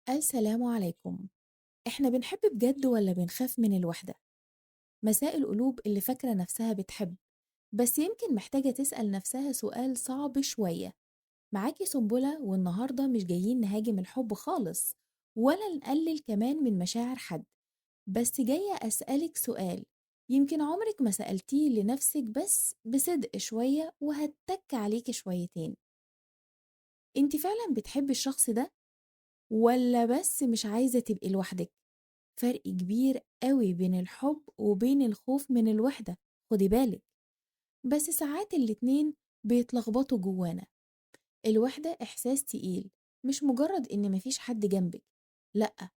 السلام عليكم. احنا بنحب بجد ولا بنخاف من الوحدة؟ مساء القلوب اللي فاكرة نفسها بتحب، بس يمكن محتاجة تسأل نفسها سؤال صعب شوية. معاكي سنبلة، والنهاردة مش جايين نهاجم الحب خالص ولا نقلل كمان من مشاعر حد، بس جاية أسألك سؤال يمكن عمرك ما سألتيه لنفسك، بس بصدق شوية وهتك عليكي شويتين. انت فعلا بتحبي الشخص ده ولا بس مش عايزة تبقي لوحدك؟ فرق كبير قوي بين الحب وبين الخوف من الوحدة، خدي بالك. بس ساعات الاتنين بيتلخبطوا جوانا. الوحدة إحساس تقيل، مش مجرد إن مفيش حد جنبك، لأ،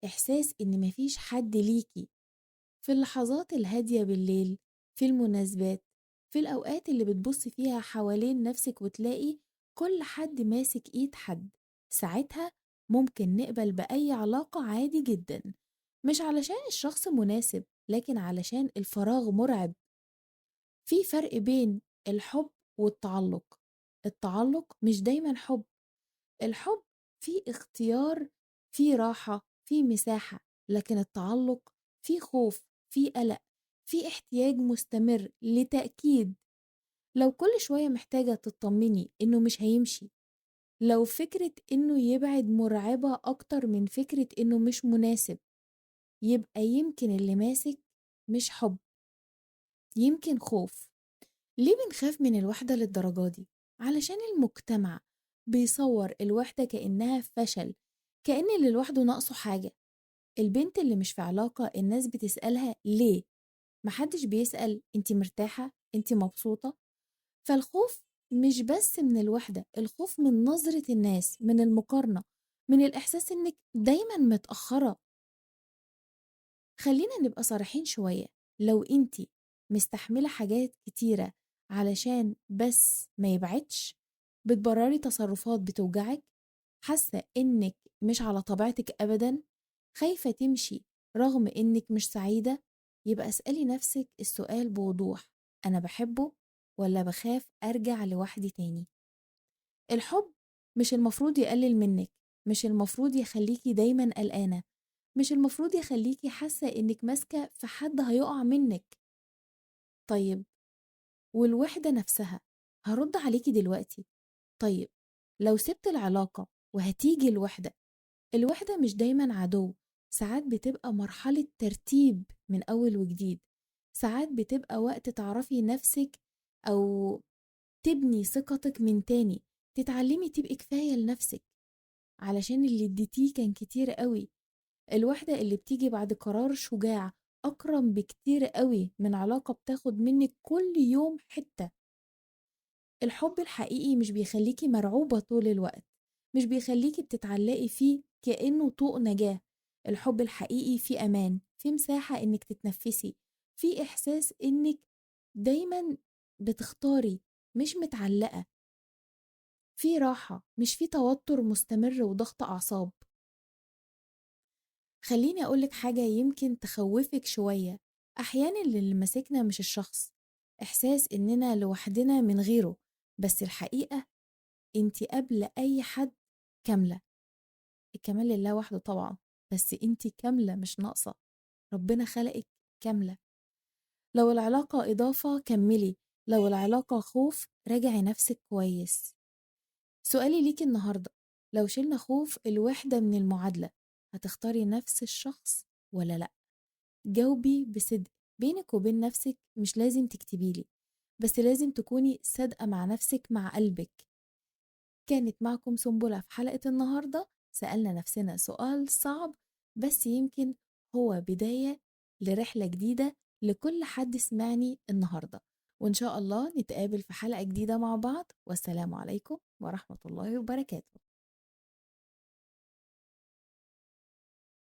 إحساس إن مفيش حد ليكي. في اللحظات الهادية بالليل، في المناسبات، في الأوقات اللي بتبص فيها حوالين نفسك وتلاقي كل حد ماسك إيد حد، ساعتها ممكن نقبل بأي علاقة عادي جدا، مش علشان الشخص مناسب، لكن علشان الفراغ مرعب. في فرق بين الحب والتعلق. التعلق مش دايما حب. الحب فيه اختيار، فيه راحة، فيه مساحة. لكن التعلق فيه خوف، فيه قلق، فيه احتياج مستمر لتأكيد. لو كل شوية محتاجة تطمني إنه مش هيمشي، لو فكرة إنه يبعد مرعبة أكتر من فكرة إنه مش مناسب، يبقى يمكن اللي ماسك مش حب، يمكن خوف. ليه بنخاف من الوحدة للدرجة دي؟ علشان المجتمع بيصور الوحدة كأنها فشل، كأن اللي لوحده ناقصه حاجة. البنت اللي مش في علاقة الناس بتسألها ليه، محدش بيسأل انتي مرتاحة، انتي مبسوطة. فالخوف مش بس من الوحدة، الخوف من نظرة الناس، من المقارنة، من الإحساس إنك دايما متأخرة. خلينا نبقى صريحين شوية. لو انتي مستحملة حاجات كتيرة علشان بس ما يبعدش، بتبرري تصرفات بتوجعك، حاسة انك مش على طبيعتك ابدا، خايفة تمشي رغم انك مش سعيدة، يبقى اسألي نفسك السؤال بوضوح: انا بحبه ولا بخاف ارجع لوحدي تاني؟ الحب مش المفروض يقلل منك، مش المفروض يخليكي دايما قلقانة، مش المفروض يخليكي حاسة انك ماسكة في حد هيقع منك. طيب، والوحدة نفسها، هرد عليكي دلوقتي. طيب، لو سبت العلاقة وهتيجي الوحدة، الوحدة مش دايما عدو، ساعات بتبقى مرحلة ترتيب من أول وجديد. ساعات بتبقى وقت تعرفي نفسك، أو تبني ثقتك من تاني، تتعلمي تبقي كفاية لنفسك، علشان اللي اديتيه كان كتير قوي. الوحدة اللي بتيجي بعد قرار شجاع أكرم بكتير قوي من علاقة بتاخد منك كل يوم حتة. الحب الحقيقي مش بيخليكي مرعوبة طول الوقت، مش بيخليكي بتتعلقي فيه كأنه طوق نجاة. الحب الحقيقي فيه أمان، فيه مساحة إنك تتنفسي، فيه إحساس إنك دايما بتختاري، مش متعلقة، فيه راحة، مش فيه توتر مستمر وضغط أعصاب. خليني أقولك حاجة يمكن تخوفك شوية. أحيانا اللي ماسكنا مش الشخص، إحساس إننا لوحدنا من غيره، بس الحقيقة انتي قبل أي حد كاملة. الكمال لله وحده طبعا، بس انتي كاملة مش ناقصة. ربنا خلقك كاملة. لو العلاقة إضافة كملي، لو العلاقة خوف راجعي نفسك كويس. سؤالي ليكي النهاردة: لو شلنا خوف الوحدة من المعادلة، هتختاري نفس الشخص ولا لأ؟ جاوبي بصدق بينك وبين نفسك، مش لازم تكتبيلي، بس لازم تكوني صادقة مع نفسك، مع قلبك. كانت معكم سنبلة في حلقة النهاردة. سألنا نفسنا سؤال صعب، بس يمكن هو بداية لرحلة جديدة لكل حد سمعني النهاردة. وإن شاء الله نتقابل في حلقة جديدة مع بعض، والسلام عليكم ورحمة الله وبركاته.